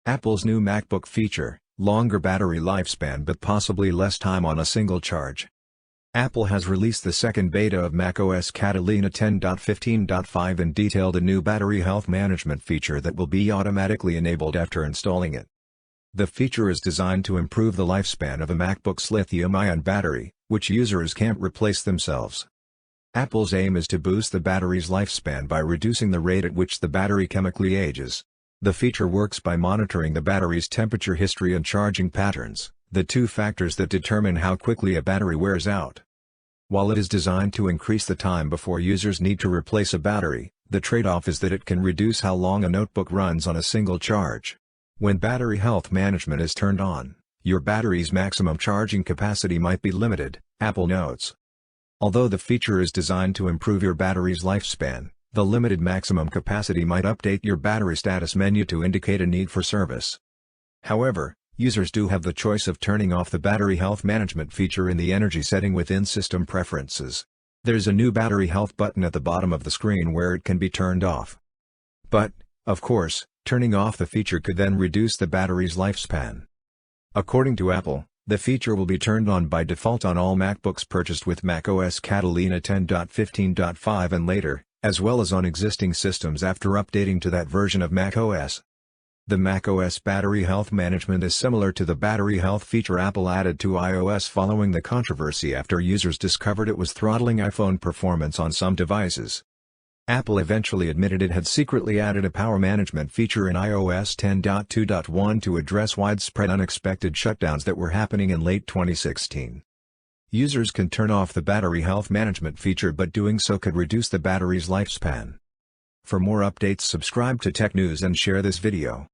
Apple's new MacBook feature, longer battery lifespan but possibly less time on a single charge. Apple has released the second beta of macOS Catalina 10.15.5 and detailed a new battery health management feature that will be automatically enabled after installing it. The feature is designed to improve the lifespan of a MacBook's lithium-ion battery, which users can't replace themselves. Apple's aim is to boost the battery's lifespan by reducing the rate at which the battery chemically ages. The feature works by monitoring the battery's temperature history and charging patterns, the two factors that determine how quickly a battery wears out. While it is designed to increase the time before users need to replace a battery, the trade-off is that it can reduce how long a notebook runs on a single charge. When battery health management is turned on, your battery's maximum charging capacity might be limited, Apple notes. Although the feature is designed to improve your battery's lifespan, the limited maximum capacity might update your battery status menu to indicate a need for service. However, users do have the choice of turning off the battery health management feature in the energy setting within System Preferences. There's a new battery health button at the bottom of the screen where it can be turned off. But, of course, turning off the feature could then reduce the battery's lifespan. According to Apple, the feature will be turned on by default on all MacBooks purchased with macOS Catalina 10.15.5 and later, as well as on existing systems after updating to that version of macOS. The macOS battery health management is similar to the battery health feature Apple added to iOS following the controversy after users discovered it was throttling iPhone performance on some devices. Apple eventually admitted it had secretly added a power management feature in iOS 10.2.1 to address widespread unexpected shutdowns that were happening in late 2016. Users can turn off the battery health management feature, but doing so could reduce the battery's lifespan. For more updates, subscribe to Tech News and share this video.